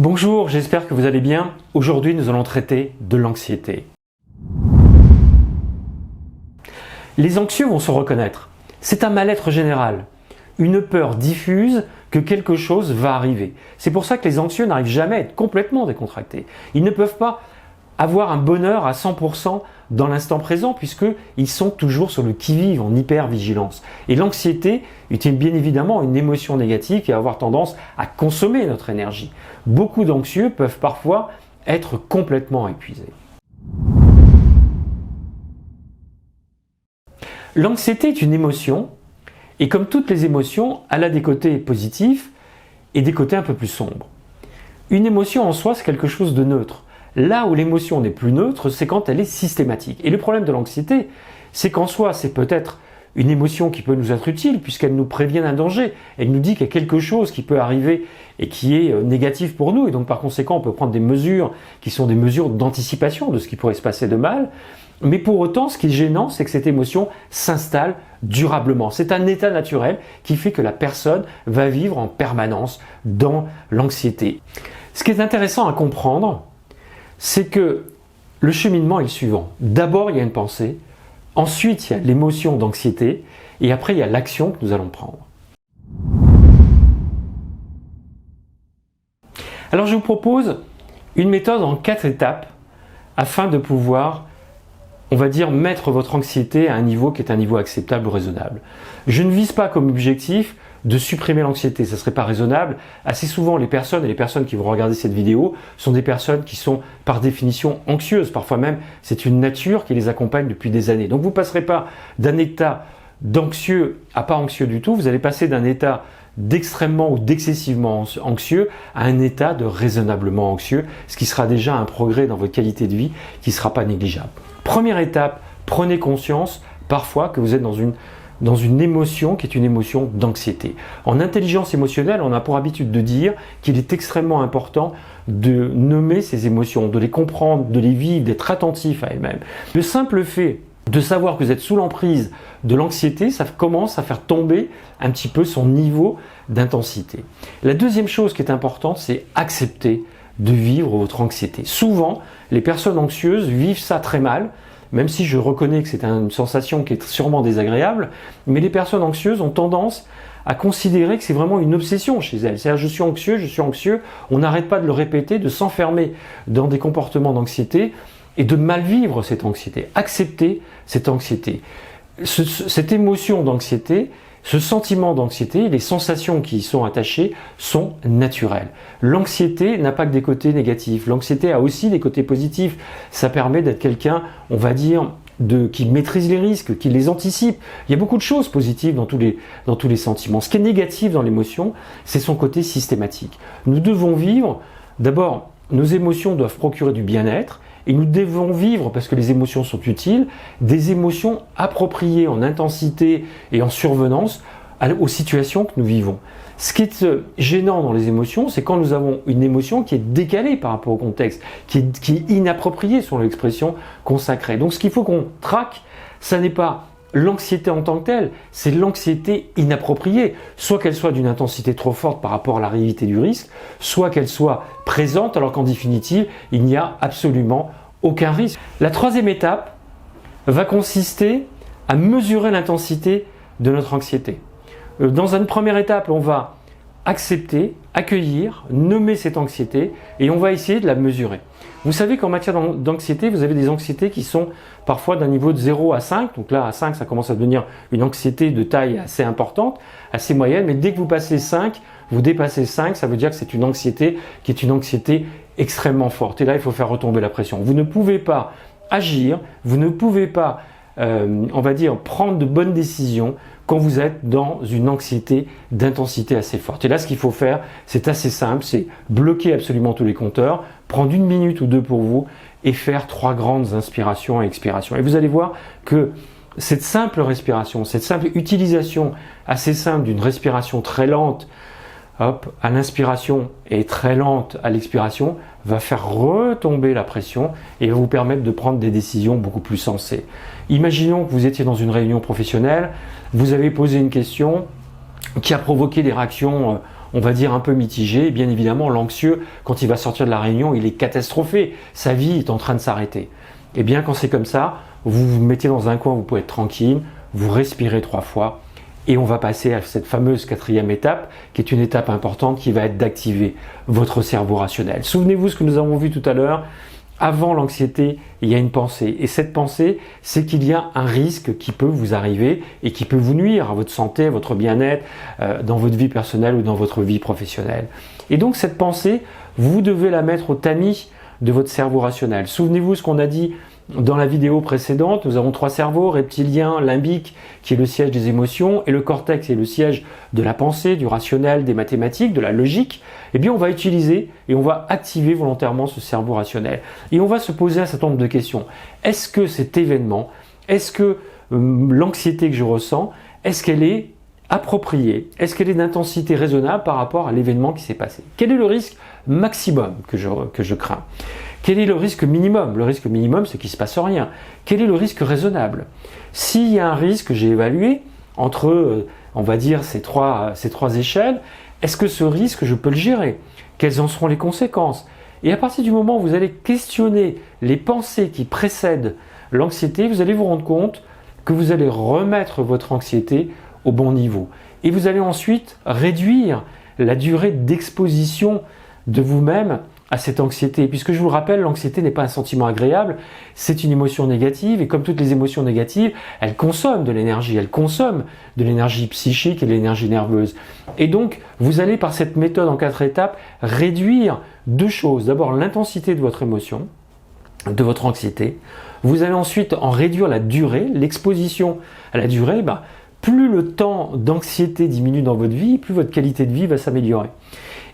Bonjour, j'espère que vous allez bien. Aujourd'hui, nous allons traiter de l'anxiété. Les anxieux vont se reconnaître. C'est un mal-être général, une peur diffuse que quelque chose va arriver. C'est pour ça que les anxieux n'arrivent jamais à être complètement décontractés. Ils ne peuvent pas avoir un bonheur à 100% dans l'instant présent puisqu'ils sont toujours sur le qui-vive, en hyper-vigilance. Et l'anxiété est bien évidemment une émotion négative qui va avoir tendance à consommer notre énergie. Beaucoup d'anxieux peuvent parfois être complètement épuisés. L'anxiété est une émotion et comme toutes les émotions, elle a des côtés positifs et des côtés un peu plus sombres. Une émotion en soi, c'est quelque chose de neutre. Là où l'émotion n'est plus neutre, c'est quand elle est systématique. Et le problème de l'anxiété, c'est qu'en soi, c'est peut-être une émotion qui peut nous être utile puisqu'elle nous prévient d'un danger. Elle nous dit qu'il y a quelque chose qui peut arriver et qui est négatif pour nous. Et donc par conséquent, on peut prendre des mesures qui sont des mesures d'anticipation de ce qui pourrait se passer de mal. Mais pour autant, ce qui est gênant, c'est que cette émotion s'installe durablement. C'est un état naturel qui fait que la personne va vivre en permanence dans l'anxiété. Ce qui est intéressant à comprendre, c'est que le cheminement est le suivant. D'abord, il y a une pensée, ensuite, il y a l'émotion d'anxiété, et après, il y a l'action que nous allons prendre. Alors, je vous propose une méthode en 4 étapes afin de pouvoir, on va dire, mettre votre anxiété à un niveau qui est un niveau acceptable ou raisonnable. Je ne vise pas comme objectif de supprimer l'anxiété, ça ne serait pas raisonnable. Assez souvent, les personnes qui vont regarder cette vidéo sont des personnes qui sont par définition anxieuses. Parfois même, c'est une nature qui les accompagne depuis des années. Donc vous ne passerez pas d'un état d'anxieux à pas anxieux du tout. Vous allez passer d'un état d'extrêmement ou d'excessivement anxieux à un état de raisonnablement anxieux, ce qui sera déjà un progrès dans votre qualité de vie qui ne sera pas négligeable. Première étape, prenez conscience parfois que vous êtes dans une émotion qui est une émotion d'anxiété. En intelligence émotionnelle, on a pour habitude de dire qu'il est extrêmement important de nommer ces émotions, de les comprendre, de les vivre, d'être attentif à elles-mêmes. Le simple fait de savoir que vous êtes sous l'emprise de l'anxiété, ça commence à faire tomber un petit peu son niveau d'intensité. La deuxième chose qui est importante, c'est accepter de vivre votre anxiété. Souvent, les personnes anxieuses vivent ça très mal, même si je reconnais que c'est une sensation qui est sûrement désagréable, mais les personnes anxieuses ont tendance à considérer que c'est vraiment une obsession chez elles. C'est-à-dire je suis anxieux, on n'arrête pas de le répéter, de s'enfermer dans des comportements d'anxiété et de mal vivre cette anxiété. Accepter cette anxiété. Cette émotion d'anxiété, ce sentiment d'anxiété, les sensations qui y sont attachées sont naturelles. L'anxiété n'a pas que des côtés négatifs. L'anxiété a aussi des côtés positifs. Ça permet d'être quelqu'un, on va dire, qui maîtrise les risques, qui les anticipe. Il y a beaucoup de choses positives dans tous les sentiments. Ce qui est négatif dans l'émotion, c'est son côté systématique. Nous devons vivre, d'abord, nos émotions doivent procurer du bien-être. Et nous devons vivre, parce que les émotions sont utiles, des émotions appropriées en intensité et en survenance aux situations que nous vivons. Ce qui est gênant dans les émotions, c'est quand nous avons une émotion qui est décalée par rapport au contexte, qui est inappropriée selon l'expression consacrée. Donc ce qu'il faut qu'on traque, ça n'est pas l'anxiété en tant que telle, c'est l'anxiété inappropriée, soit qu'elle soit d'une intensité trop forte par rapport à la réalité du risque, soit qu'elle soit présente alors qu'en définitive, il n'y a absolument aucun risque. La troisième étape va consister à mesurer l'intensité de notre anxiété. Dans une première étape, on va accepter, accueillir, nommer cette anxiété et on va essayer de la mesurer. Vous savez qu'en matière d'anxiété, vous avez des anxiétés qui sont parfois d'un niveau de 0 à 5. Donc là, à 5, ça commence à devenir une anxiété de taille assez importante, assez moyenne. Mais dès que vous passez 5, vous dépassez 5, ça veut dire que c'est une anxiété qui est une anxiété extrêmement forte. Et là, il faut faire retomber la pression. Vous ne pouvez pas agir, vous ne pouvez pas, on va dire, prendre de bonnes décisions quand vous êtes dans une anxiété d'intensité assez forte. Et là, ce qu'il faut faire, c'est assez simple, c'est bloquer absolument tous les compteurs, prendre 1 minute ou 2 pour vous et faire 3 grandes inspirations et expirations. Et vous allez voir que cette simple respiration, cette simple utilisation assez simple d'une respiration très lente, hop, à l'inspiration et très lente à l'expiration, va faire retomber la pression et va vous permettre de prendre des décisions beaucoup plus sensées. Imaginons que vous étiez dans une réunion professionnelle, vous avez posé une question qui a provoqué des réactions, on va dire un peu mitigé. Et bien évidemment, l'anxieux, quand il va sortir de la réunion, il est catastrophé. Sa vie est en train de s'arrêter. Et bien quand c'est comme ça, vous vous mettez dans un coin, vous pouvez être tranquille, vous respirez 3 fois et on va passer à cette fameuse 4e étape qui est une étape importante qui va être d'activer votre cerveau rationnel. Souvenez-vous ce que nous avons vu tout à l'heure. Avant l'anxiété, il y a une pensée. Et cette pensée, c'est qu'il y a un risque qui peut vous arriver et qui peut vous nuire à votre santé, à votre bien-être, dans votre vie personnelle ou dans votre vie professionnelle. Et donc cette pensée, vous devez la mettre au tamis de votre cerveau rationnel. Souvenez-vous ce qu'on a dit dans la vidéo précédente, nous avons 3 cerveaux, reptilien, limbique, qui est le siège des émotions, et le cortex est le siège de la pensée, du rationnel, des mathématiques, de la logique. Eh bien, on va utiliser et on va activer volontairement ce cerveau rationnel. Et on va se poser un certain nombre de questions. Est-ce que cet événement, est-ce que l'anxiété que je ressens, est-ce qu'elle est appropriée? Est-ce qu'elle est d'intensité raisonnable par rapport à l'événement qui s'est passé? Quel est le risque maximum que je crains? Quel est le risque minimum? Le risque minimum, c'est qu'il ne se passe rien. Quel est le risque raisonnable? S'il y a un risque que j'ai évalué entre, on va dire, ces trois échelles, est-ce que ce risque, je peux le gérer? Quelles en seront les conséquences? Et à partir du moment où vous allez questionner les pensées qui précèdent l'anxiété, vous allez vous rendre compte que vous allez remettre votre anxiété au bon niveau. Et vous allez ensuite réduire la durée d'exposition de vous-même à cette anxiété. Puisque je vous le rappelle, l'anxiété n'est pas un sentiment agréable, c'est une émotion négative et comme toutes les émotions négatives, elle consomme de l'énergie, psychique et de l'énergie nerveuse. Et donc, vous allez par cette méthode en 4 étapes réduire 2 choses. D'abord, l'intensité de votre émotion, de votre anxiété. Vous allez ensuite en réduire la durée, l'exposition à la durée. Plus le temps d'anxiété diminue dans votre vie, plus votre qualité de vie va s'améliorer.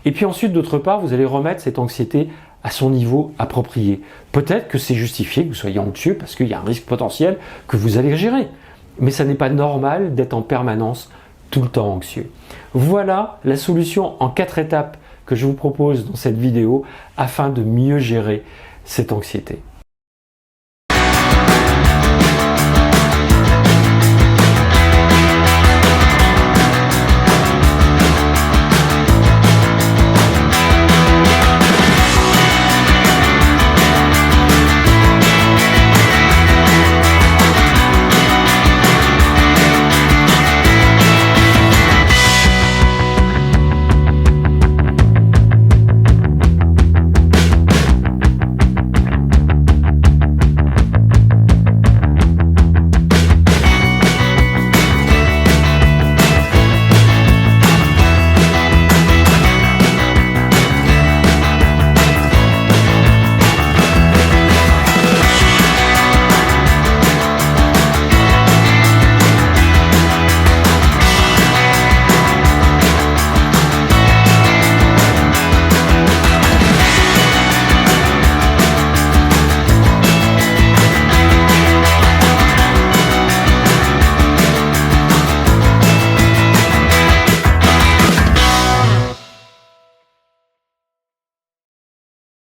Et puis ensuite, d'autre part, vous allez remettre cette anxiété à son niveau approprié. Peut-être que c'est justifié que vous soyez anxieux parce qu'il y a un risque potentiel que vous allez gérer. Mais ça n'est pas normal d'être en permanence tout le temps anxieux. Voilà la solution en 4 étapes que je vous propose dans cette vidéo afin de mieux gérer cette anxiété.